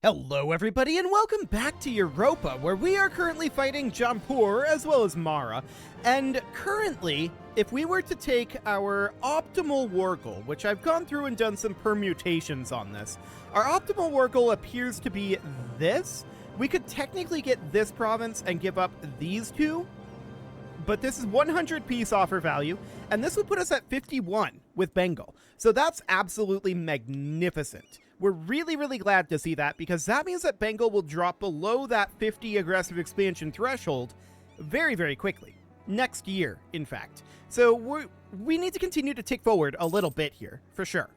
Hello everybody and welcome back to Europa, where we are currently fighting Johur as well as Mara. And currently, if we were to take our optimal war goal, which I've gone through and done some permutations on this, our optimal war goal appears to be this. We could technically get this province and give up these two, but this is 100 peace offer value, and this would put us at 51 with Bengal. So that's absolutely magnificent. We're really, really glad to see that, because that means that Bengal will drop below that 50 aggressive expansion threshold very, very quickly. Next year, in fact. So we need to continue to tick forward a little bit here, for sure.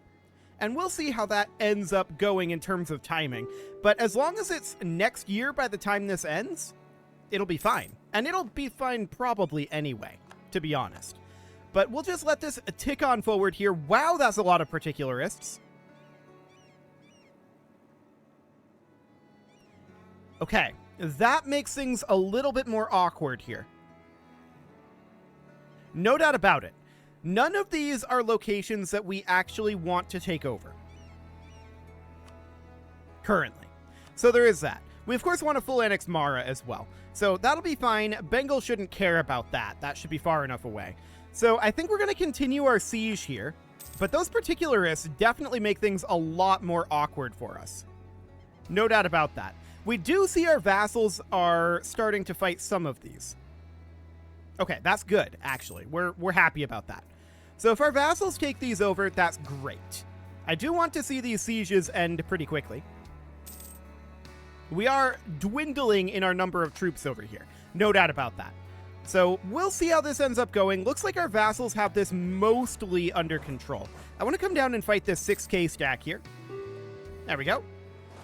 And we'll see how that ends up going in terms of timing. But as long as it's next year by the time this ends, it'll be fine. And it'll be fine probably anyway, to be honest. But we'll just let this tick on forward here. Wow, that's a lot of particularists. Okay, that makes things a little bit more awkward here. No doubt about it. None of these are locations that we actually want to take over. Currently. So there is that. We of course want to full annex Mara as well. So that'll be fine. Bengal shouldn't care about that. That should be far enough away. So I think we're going to continue our siege here. But those particularists definitely make things a lot more awkward for us. No doubt about that. We do see our vassals are starting to fight some of these. Okay, that's good, actually. We're happy about that. So if our vassals take these over, that's great. I do want to see these sieges end pretty quickly. We are dwindling in our number of troops over here. No doubt about that. So we'll see how this ends up going. Looks like our vassals have this mostly under control. I want to come down and fight this 6k stack here. There we go.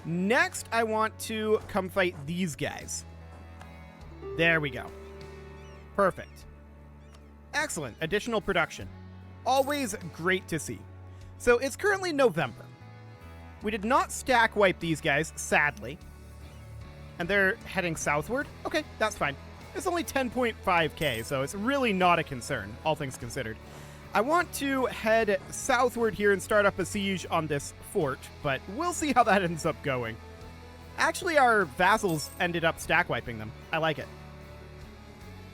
Next, I want to come fight these guys. There we go. Perfect. Excellent. Additional production. Always great to see. So it's currently November. We did not stack wipe these guys, sadly. And they're heading southward? Okay, that's fine. It's only 10.5k, so it's really not a concern, all things considered. I want to head southward here and start up a siege on this fort, but we'll see how that ends up going. Actually, our vassals ended up stack wiping them. I like it.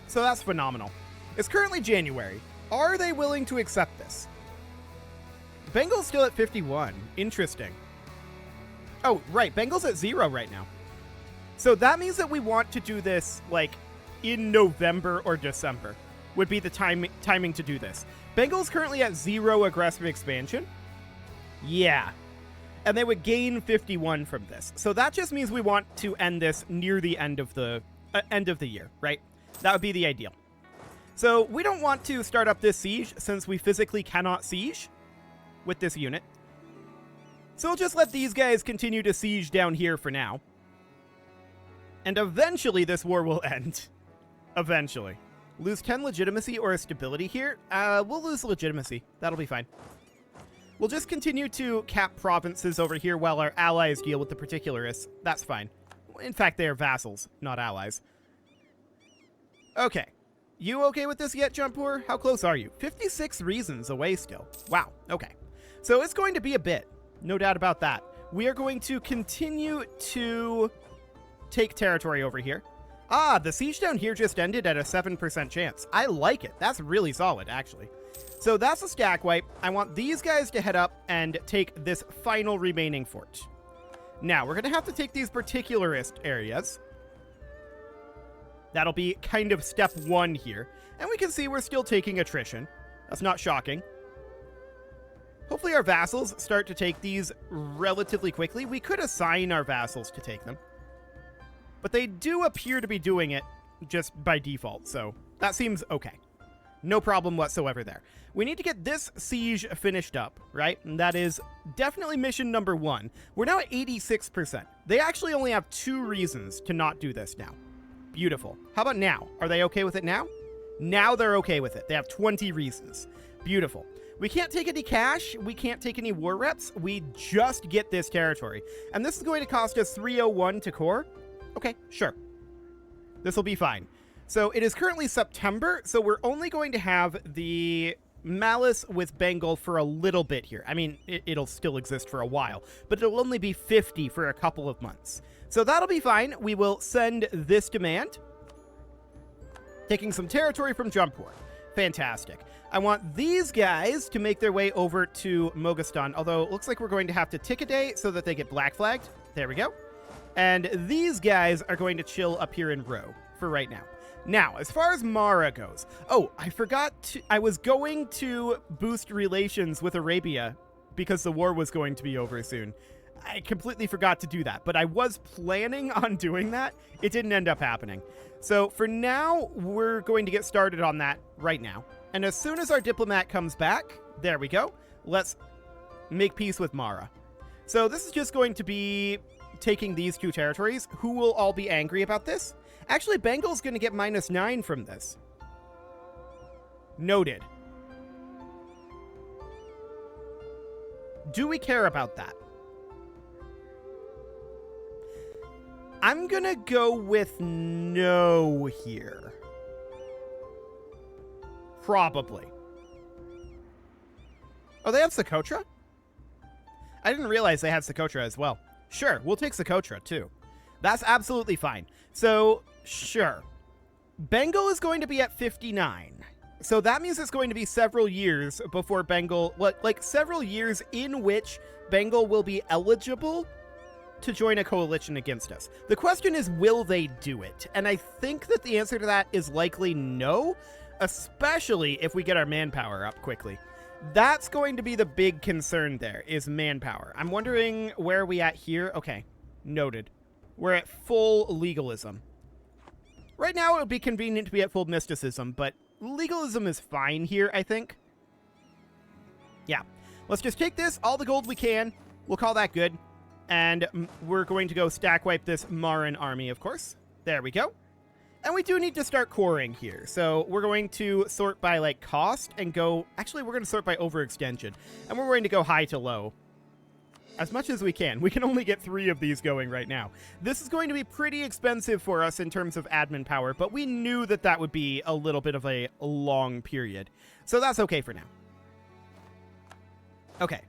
So that's phenomenal. It's currently January. Are they willing to accept this? Bengal's still at 51. Interesting. Oh, right. Bengal's at 0 right now. So that means that we want to do this, like, in November or December would be the timing to do this. Bengal's currently at 0 aggressive expansion. Yeah. And they would gain 51 from this. So that just means we want to end this near the end of the year, right? That would be the ideal. So we don't want to start up this siege since we physically cannot siege with this unit. So we'll just let these guys continue to siege down here for now. And eventually this war will end. Eventually. Lose 10 legitimacy or a stability here? We'll lose legitimacy. That'll be fine. We'll just continue to cap provinces over here while our allies deal with the particularists. That's fine. In fact, they are vassals, not allies. Okay. You okay with this yet, Johur? How close are you? 56 reasons away still. Wow. Okay. So it's going to be a bit. No doubt about that. We are going to continue to take territory over here. Ah, the siege down here just ended at a 7% chance. I like it. That's really solid, actually. So that's a stack wipe. I want these guys to head up and take this final remaining fort. Now, we're going to have to take these particularist areas. That'll be kind of step 1 here. And we can see we're still taking attrition. That's not shocking. Hopefully our vassals start to take these relatively quickly. We could assign our vassals to take them. But they do appear to be doing it just by default, so that seems okay. No problem whatsoever there. We need to get this siege finished up, right? And that is definitely mission number 1. We're now at 86%. They actually only have 2 reasons to not do this now. Beautiful. How about now? Are they okay with it now? Now they're okay with it. They have 20 reasons. Beautiful. We can't take any cash. We can't take any war reps. We just get this territory. And this is going to cost us 301 to core. Okay, sure. This will be fine. So it is currently September, so we're only going to have the Malice with Bengal for a little bit here. I mean, it'll still exist for a while, but it'll only be 50 for a couple of months. So that'll be fine. We will send this demand, taking some territory from Johur. Fantastic. I want these guys to make their way over to Moghastan, although it looks like we're going to have to tick a day so that they get black flagged. There we go. And these guys are going to chill up here in Row for right now. Now, as far as Mara goes, oh, I was going to boost relations with Arabia because the war was going to be over soon. I completely forgot to do that, but I was planning on doing that. It didn't end up happening. So for now, we're going to get started on that right now. And as soon as our diplomat comes back, there we go, let's make peace with Mara. So this is just going to be taking these two territories. Who will all be angry about this? Actually, Bengal's going to get -9 from this. Noted. Do we care about that? I'm going to go with no here. Probably. Oh, they have Socotra? I didn't realize they had Socotra as well. Sure, we'll take Socotra too. That's absolutely fine. So, sure. Bengal is going to be at 59. So that means it's going to be several years before Bengal, like several years in which Bengal will be eligible to join a coalition against us. The question is, will they do it? And I think that the answer to that is likely no, especially if we get our manpower up quickly. That's going to be the big concern there, is manpower. I'm wondering where are we at here? Okay, noted. We're at full legalism. Right now it would be convenient to be at full mysticism, but legalism is fine here, I think. Yeah. Let's just take this, all the gold we can. We'll call that good. And we're going to go stack wipe this Maran army, of course. There we go. And we do need to start coring here. So we're going to sort by, like, cost and go... Actually, we're going to sort by overextension. And we're going to go high to low as much as we can. We can only get 3 of these going right now. This is going to be pretty expensive for us in terms of admin power, but we knew that that would be a little bit of a long period. So that's okay for now. Okay.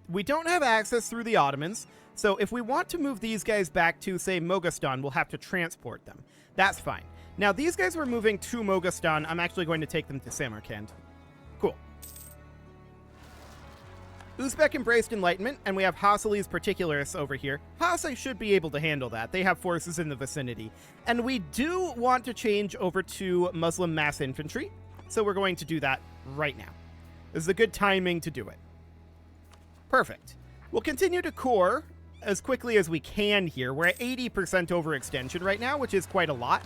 We don't have access through the Ottomans, so if we want to move these guys back to, say, Moghastan, we'll have to transport them. That's fine. Now, these guys were moving to Moghastan. I'm actually going to take them to Samarkand. Cool. Uzbek embraced Enlightenment, and we have Hasali's Particularists over here. Hasa should be able to handle that. They have forces in the vicinity. And we do want to change over to Muslim Mass Infantry, so we're going to do that right now. This is a good timing to do it. Perfect. We'll continue to core as quickly as we can here. We're at 80% overextension right now, which is quite a lot.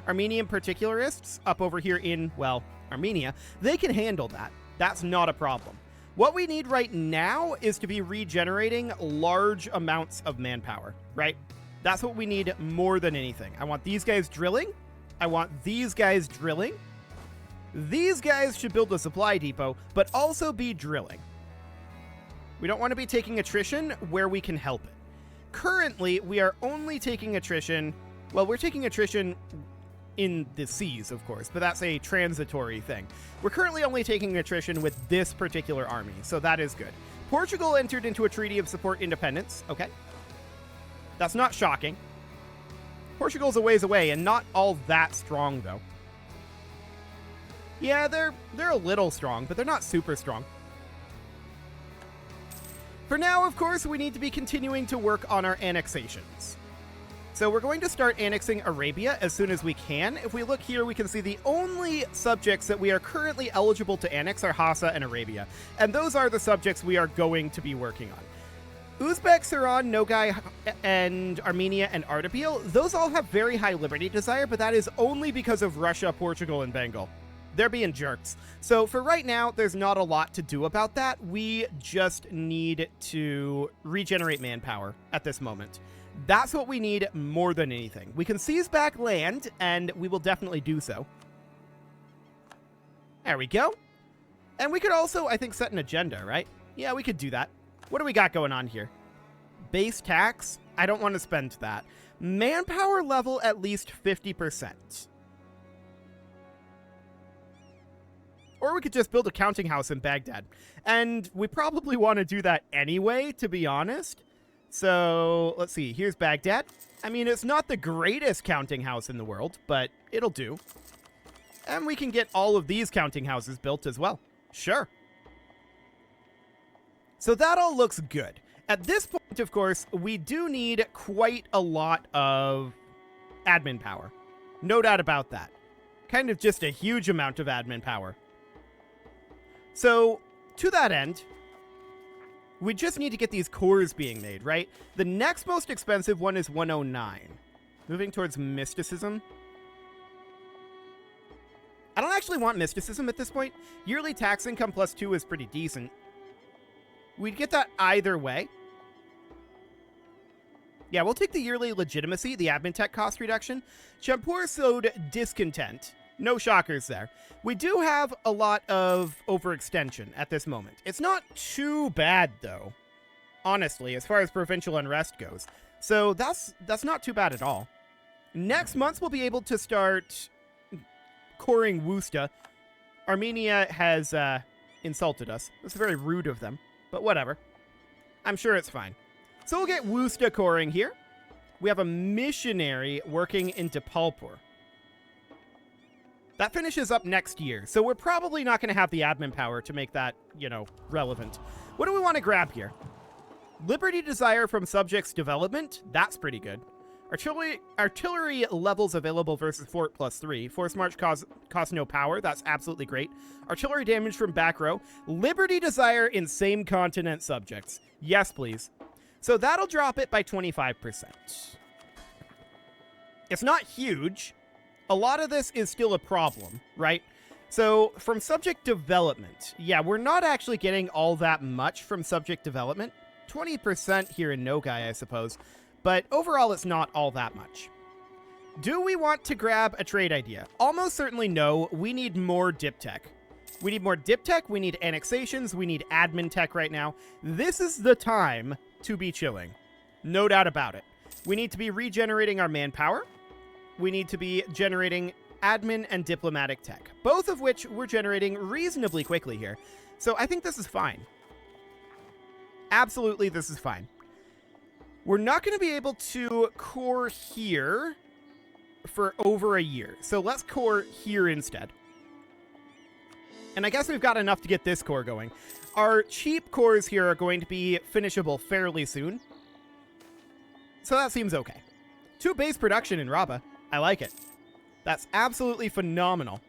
Armenian Particularists up over here in, well, Armenia, they can handle that. That's not a problem. What we need right now is to be regenerating large amounts of manpower, right? That's what we need more than anything. I want these guys drilling. I want these guys drilling. These guys should build a supply depot, but also be drilling. We don't want to be taking attrition where we can help it. Currently, we are only taking attrition... Well, we're taking attrition in the seas, of course, but that's a transitory thing. We're currently only taking attrition with this particular army, so that is good. Portugal entered into a treaty of support independence. Okay. That's not shocking. Portugal's a ways away, and not all that strong, though. Yeah, they're a little strong, but they're not super strong. For now, of course, we need to be continuing to work on our annexations. So we're going to start annexing Arabia as soon as we can. If we look here, we can see the only subjects that we are currently eligible to annex are Hassa and Arabia. And those are the subjects we are going to be working on. Uzbek, Iran, Nogai, and Armenia, and Ardabil, those all have very high liberty desire, but that is only because of Russia, Portugal, and Bengal. They're being jerks. So for right now, there's not a lot to do about that. We just need to regenerate manpower at this moment. That's what we need more than anything. We can seize back land, and we will definitely do so. There we go. And we could also, I think, set an agenda, right? Yeah, we could do that. What do we got going on here? Base tax? I don't want to spend that. Manpower level at least 50%. Or we could just build a counting house in Baghdad. And we probably want to do that anyway, to be honest. So, let's see. Here's Baghdad. I mean, it's not the greatest counting house in the world, but it'll do. And we can get all of these counting houses built as well. Sure. So that all looks good. At this point, of course, we do need quite a lot of admin power. No doubt about that. Kind of just a huge amount of admin power. So, to that end, we just need to get these cores being made, right? The next most expensive one is 109. Moving towards mysticism. I don't actually want mysticism at this point. Yearly tax income plus 2 is pretty decent. We'd get that either way. Yeah, we'll take the yearly legitimacy, the admin tech cost reduction. Johur sowed discontent. No shockers there. We do have a lot of overextension at this moment. It's not too bad, though, honestly, as far as provincial unrest goes. So that's not too bad at all. Next month, we'll be able to start coring Wusta. Armenia has insulted us. It's very rude of them, but whatever. I'm sure it's fine. So we'll get Wusta coring here. We have a missionary working in Depalpur. That finishes up next year, so we're probably not going to have the admin power to make that, relevant. What do we want to grab here? Liberty Desire from Subjects Development. That's pretty good. Artillery levels available versus Fort +3. Force March costs no power. That's absolutely great. Artillery damage from back row. Liberty Desire in same continent subjects. Yes, please. So that'll drop it by 25%. It's not huge. A lot of this is still a problem, right? So from subject development, yeah, we're not actually getting all that much from subject development. 20% here in Nogai, I suppose. But overall, it's not all that much. Do we want to grab a trade idea? Almost certainly no. We need more dip tech. We need more dip tech. We need annexations. We need admin tech right now. This is the time to be chilling. No doubt about it. We need to be regenerating our manpower. We need to be generating admin and diplomatic tech, both of which we're generating reasonably quickly here. So I think this is fine. Absolutely, this is fine. We're not going to be able to core here for over a year. So let's core here instead. And I guess we've got enough to get this core going. Our cheap cores here are going to be finishable fairly soon. So that seems okay. 2 base production in Raba. I like it. That's absolutely phenomenal.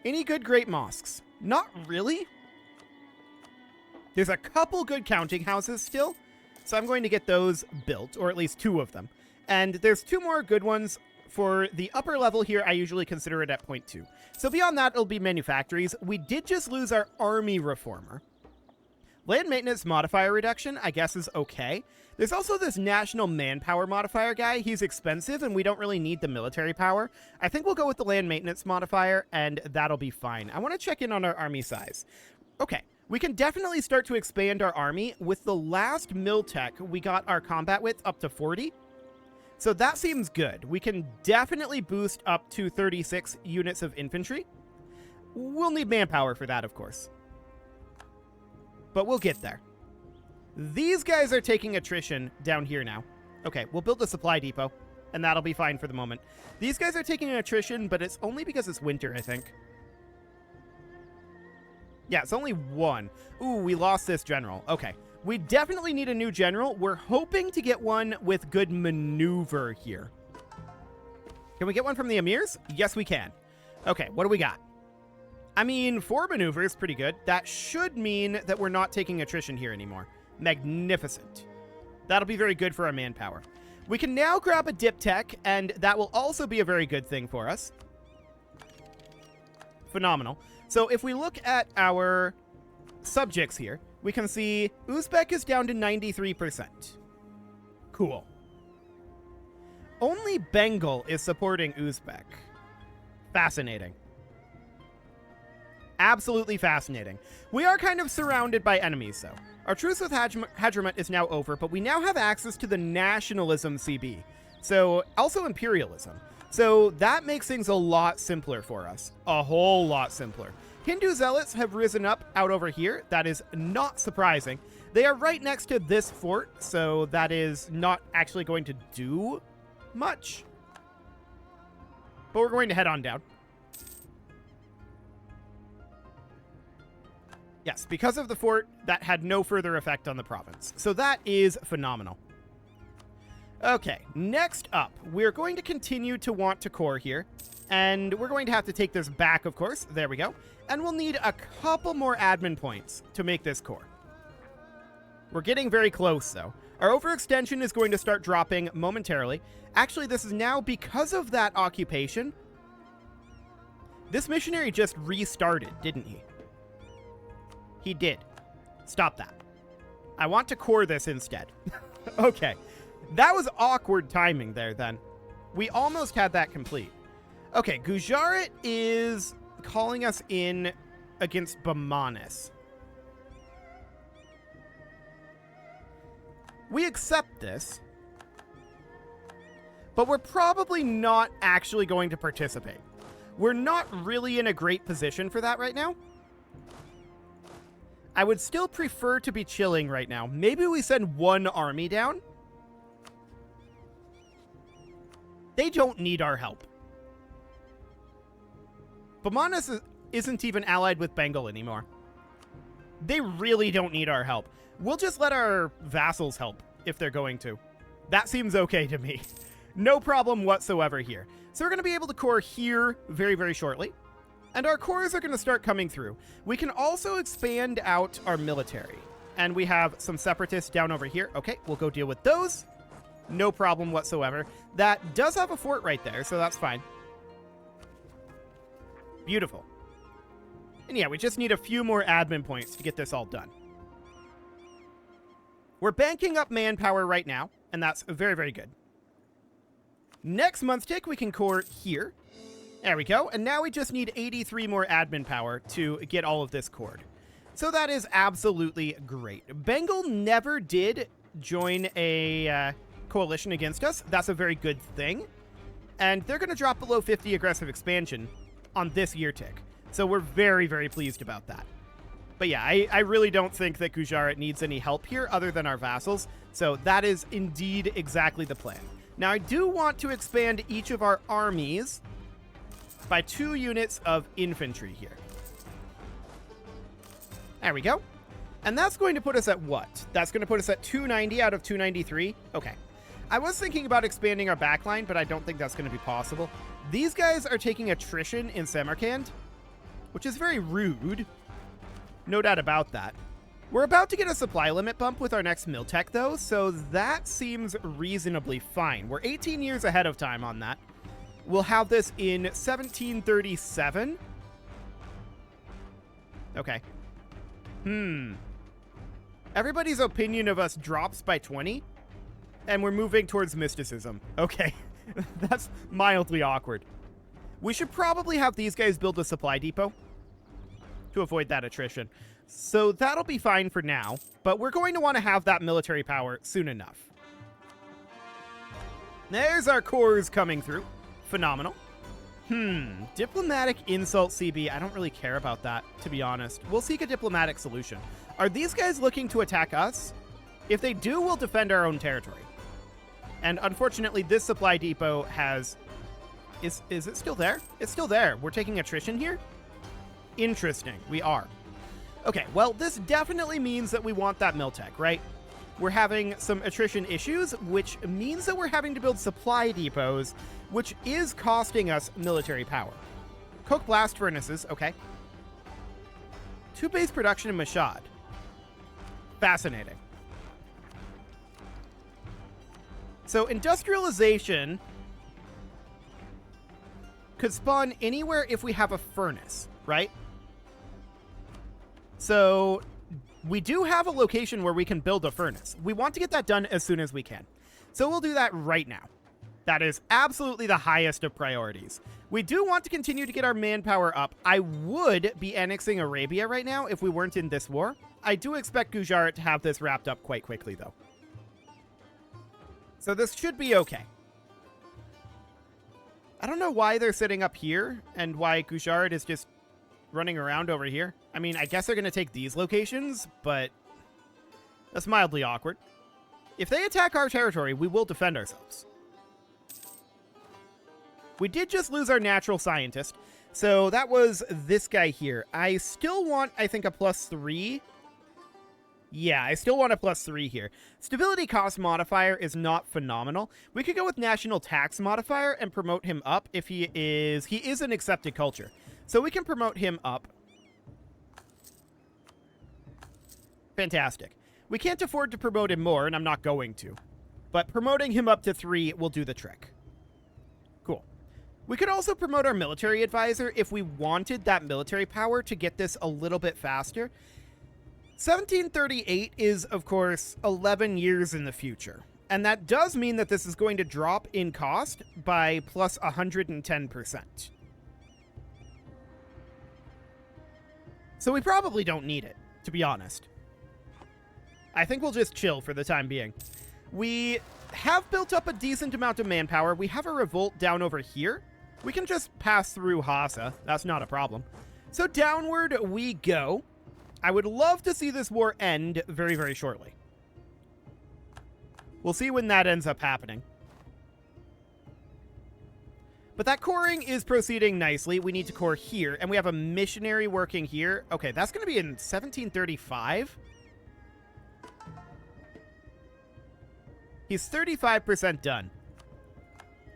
Any good great mosques? Not really. There's a couple good counting houses still, so I'm going to get those built, or at least 2 of them. And there's 2 more good ones. For the upper level here, I usually consider it at 0.2. So beyond that, it'll be manufactories. We did just lose our army reformer. Land maintenance modifier reduction, I guess, is okay. There's also this national manpower modifier guy. He's expensive, and we don't really need the military power. I think we'll go with the land maintenance modifier, and that'll be fine. I want to check in on our army size. Okay, we can definitely start to expand our army. With the last mil tech, we got our combat width up to 40. So that seems good. We can definitely boost up to 36 units of infantry. We'll need manpower for that, of course. But we'll get there. These guys are taking attrition down here now. Okay, we'll build a supply depot, and that'll be fine for the moment. These guys are taking attrition, but it's only because it's winter, I think. Yeah, it's only 1. Ooh, we lost this general. Okay. We definitely need a new general. We're hoping to get one with good maneuver here. Can we get one from the emirs? Yes, we can. Okay, what do we got? I mean, 4 maneuver is pretty good. That should mean that we're not taking attrition here anymore. Magnificent. That'll be very good for our manpower. We can now grab a dip tech, and that will also be a very good thing for us. Phenomenal. So if we look at our subjects here, we can see Uzbek is down to 93%. Cool. Only Bengal is supporting Uzbek. Fascinating. Absolutely fascinating. We are kind of surrounded by enemies, though. Our truce with Hadramat is now over, but we now have access to the nationalism CB. So, also imperialism. So that makes things a lot simpler for us. A whole lot simpler. Hindu zealots have risen up out over here. That is not surprising. They are right next to this fort, so that is not actually going to do much. But we're going to head on down. Yes, because of the fort, that had no further effect on the province. So that is phenomenal. Okay, next up, we're going to continue to want to core here. And we're going to have to take this back, of course. There we go. And we'll need a couple more admin points to make this core. We're getting very close, though. Our overextension is going to start dropping momentarily. Actually, this is now because of that occupation. This missionary just restarted, didn't he? He did. Stop that. I want to core this instead. Okay. That was awkward timing there, then. We almost had that complete. Okay, Gujarat is calling us in against Bamanis. We accept this, but we're probably not actually going to participate. We're not really in a great position for that right now. I would still prefer to be chilling right now. Maybe we send one army down. They don't need our help. Bamanis isn't even allied with Bengal anymore. They really don't need our help. We'll just let our vassals help if they're going to. That seems okay to me. No problem whatsoever here. So we're going to be able to core here very, very shortly. And our cores are going to start coming through. We can also expand out our military. And we have some separatists down over here. Okay, we'll go deal with those. No problem whatsoever. That does have a fort right there, so that's fine. Beautiful. And yeah, we just need a few more admin points to get this all done. We're banking up manpower right now, and that's very, very good. Next month's tick, we can core here. There we go. And now we just need 83 more admin power to get all of this cored. So that is absolutely great. Bengal never did join a coalition against us. That's a very good thing. And they're going to drop below 50 aggressive expansion on this year tick. So we're very, very pleased about that. But yeah, I really don't think that Gujarat needs any help here other than our vassals. So that is indeed exactly the plan. Now, I do want to expand each of our armies by 2 units of infantry here. There we go. And that's going to put us at what? That's going to put us at 290 out of 293. Okay. I was thinking about expanding our backline, but I don't think that's going to be possible. These guys are taking attrition in Samarkand, which is very rude. No doubt about that. We're about to get a supply limit bump with our next mill tech, though, so that seems reasonably fine. We're 18 years ahead of time on that. We'll have this in 1737. Okay. Everybody's opinion of us drops by 20, and we're moving towards mysticism. Okay. That's mildly awkward. We should probably have these guys build a supply depot to avoid that attrition. So that'll be fine for now, but we're going to want to have that military power soon enough. There's our cores coming through. Phenomenal. Diplomatic insult CB. I don't really care about that, to be honest. We'll seek a diplomatic solution. Are these guys looking to attack us? If they do, we'll defend our own territory. And unfortunately, this supply depot has... Is it still there? It's still there. We're taking attrition here? Interesting. We are. Okay, well, this definitely means that we want that Miltech, right? We're having some attrition issues, which means that we're having to build supply depots, which is costing us military power. Coke blast furnaces, okay. 2 base production in Mashhad. Fascinating. So industrialization could spawn anywhere if we have a furnace, right? So we do have a location where we can build a furnace. We want to get that done as soon as we can. So we'll do that right now. That is absolutely the highest of priorities. We do want to continue to get our manpower up. I would be annexing Arabia right now if we weren't in this war. I do expect Gujarat to have this wrapped up quite quickly, though. So this should be okay. I don't know why they're sitting up here and why Gujarat is just running around over here. I mean, I guess they're going to take these locations, but that's mildly awkward. If they attack our territory, we will defend ourselves. We did just lose our natural scientist, so that was this guy here. I still want, I think, a +3. Yeah, I still want a +3 here. Stability cost modifier is not phenomenal. We could go with national tax modifier and promote him up if he is an accepted culture. So we can promote him up. Fantastic. We can't afford to promote him more, and I'm not going to. But promoting him up to 3 will do the trick. Cool. We could also promote our military advisor if we wanted that military power to get this a little bit faster. 1738 is, of course, 11 years in the future. And that does mean that this is going to drop in cost by plus 110%. So we probably don't need it, to be honest. I think we'll just chill for the time being. We have built up a decent amount of manpower. We have a revolt down over here. We can just pass through Hassa. That's not a problem. So downward we go. I would love to see this war end very, very shortly. We'll see when that ends up happening. But that coring is proceeding nicely. We need to core here, and we have a missionary working here. Okay, that's going to be in 1735. He's 35% done.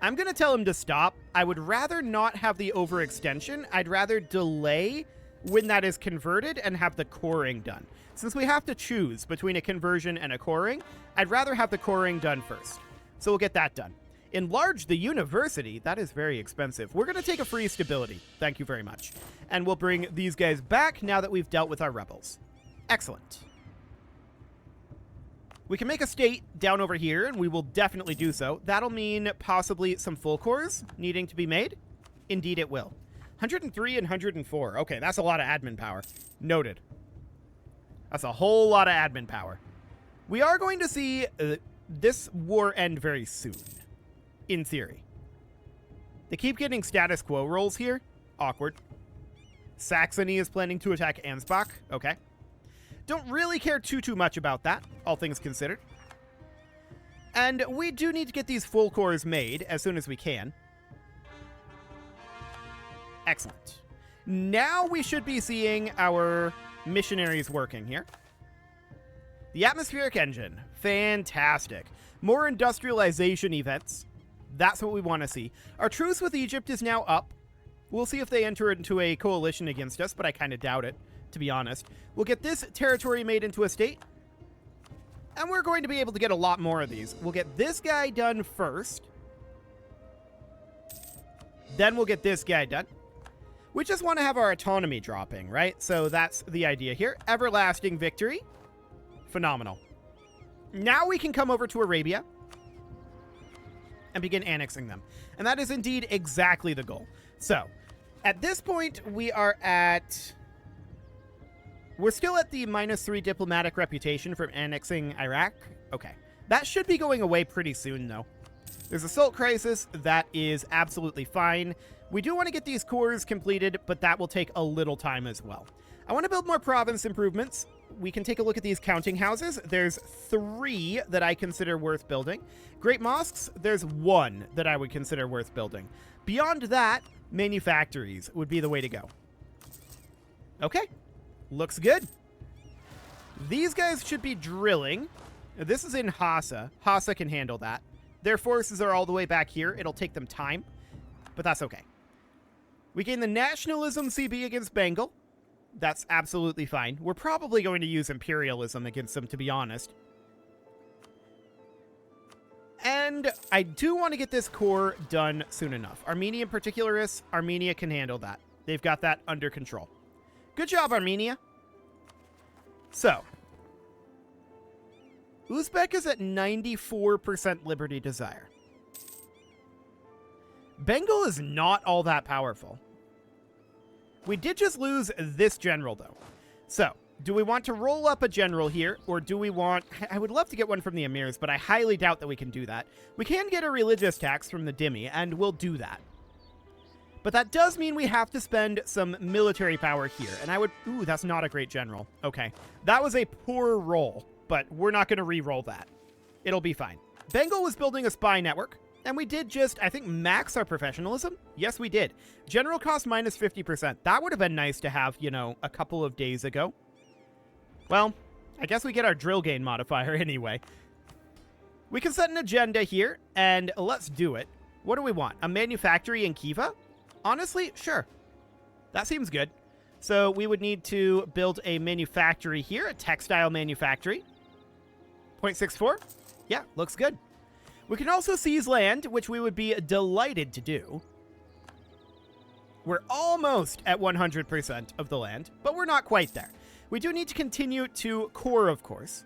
I'm going to tell him to stop. I would rather not have the overextension. I'd rather delay when that is converted and have the coring done. Since we have to choose between a conversion and a coring, I'd rather have the coring done first. So we'll get that done. Enlarge the university. That is very expensive. We're going to take a free stability. Thank you very much. And we'll bring these guys back now that we've dealt with our rebels. Excellent. We can make a state down over here, and we will definitely do so. That'll mean possibly some full cores needing to be made. Indeed it will. 103 and 104. Okay, that's a lot of admin power. Noted. That's a whole lot of admin power. We are going to see this war end very soon, in theory. They keep getting status quo rolls here. Awkward. Saxony is planning to attack Ansbach. Okay. Don't really care too much about that, all things considered. And we do need to get these full cores made as soon as we can. Excellent. Now we should be seeing our missionaries working here. The atmospheric engine. Fantastic. More industrialization events. That's what we want to see. Our truce with Egypt is now up. We'll see if they enter into a coalition against us, but I kind of doubt it, to be honest. We'll get this territory made into a state. And we're going to be able to get a lot more of these. We'll get this guy done first. Then we'll get this guy done. We just want to have our autonomy dropping, right? So that's the idea here. Everlasting victory. Phenomenal. Now we can come over to Arabia and begin annexing them. And that is indeed exactly the goal. So, at this point, we are at... We're still at the -3 diplomatic reputation from annexing Iraq. Okay. That should be going away pretty soon, though. There's a salt crisis. That is absolutely fine. We do want to get these cores completed, but that will take a little time as well. I want to build more province improvements. We can take a look at these counting houses. There's 3 that I consider worth building. Great mosques, there's 1 that I would consider worth building. Beyond that, manufactories would be the way to go. Okay. Looks good. These guys should be drilling. This is in Hassa. Hassa can handle that. Their forces are all the way back here. It'll take them time, but that's okay. We gain the nationalism CB against Bengal. That's absolutely fine. We're probably going to use imperialism against them, to be honest. And I do want to get this core done soon enough. Armenian particularists, Armenia can handle that. They've got that under control. Good job, Armenia. So, Uzbek is at 94% liberty desire. Bengal is not all that powerful. We did just lose this general, though. So, do we want to roll up a general here, or do we want... I would love to get one from the emirs, but I highly doubt that we can do that. We can get a religious tax from the dhimmi, and we'll do that. But that does mean we have to spend some military power here. And I would... Ooh, that's not a great general. Okay. That was a poor roll, but we're not going to re-roll that. It'll be fine. Bengal was building a spy network, and we did just, I think, max our professionalism. Yes, we did. General cost minus 50%. That would have been nice to have, you know, a couple of days ago. Well, I guess we get our drill gain modifier anyway. We can set an agenda here, and let's do it. What do we want? A manufactory in Kiva? Honestly, sure. That seems good. So we would need to build a manufactory here, a textile manufactory. 0.64? Yeah, looks good. We can also seize land, which we would be delighted to do. We're almost at 100% of the land, but we're not quite there. We do need to continue to core, of course.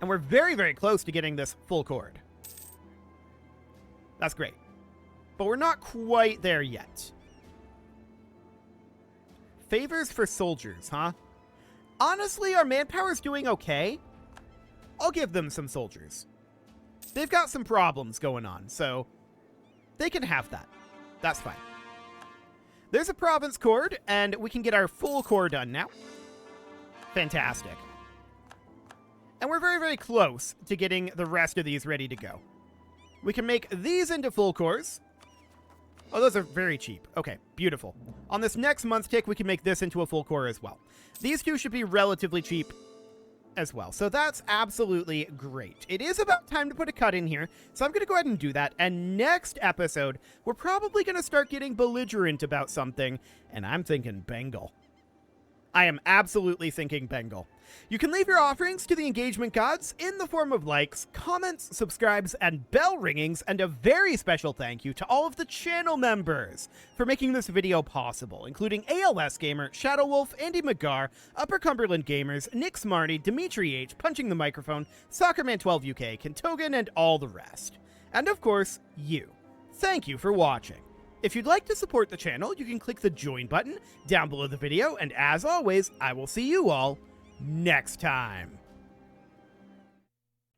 And we're very, very close to getting this full cored. That's great. But we're not quite there yet. Favors for soldiers, huh? Honestly, our manpower's doing okay. I'll give them some soldiers. They've got some problems going on, so they can have that. That's fine. There's a province cord, and we can get our full core done now. Fantastic. And we're very, very close to getting the rest of these ready to go. We can make these into full cores. Oh, those are very cheap. Okay, beautiful. On this next month tick, we can make this into a full core as well. These two should be relatively cheap as well. So that's absolutely great. It is about time to put a cut in here, so I'm going to go ahead and do that. And next episode, we're probably going to start getting belligerent about something, and I'm thinking Bengal. I am absolutely thinking Bengal. You can leave your offerings to the engagement gods in the form of likes, comments, subscribes, and bell ringings, and a very special thank you to all of the channel members for making this video possible, including ALS Gamer, Shadow Wolf, Andy McGar, Upper Cumberland Gamers, Nick Smarty, Dimitri H, Punching the Microphone, Soccerman12 UK, Kentogan, and all the rest. And of course, you. Thank you for watching. If you'd like to support the channel, you can click the join button down below the video, and as always, I will see you all next time.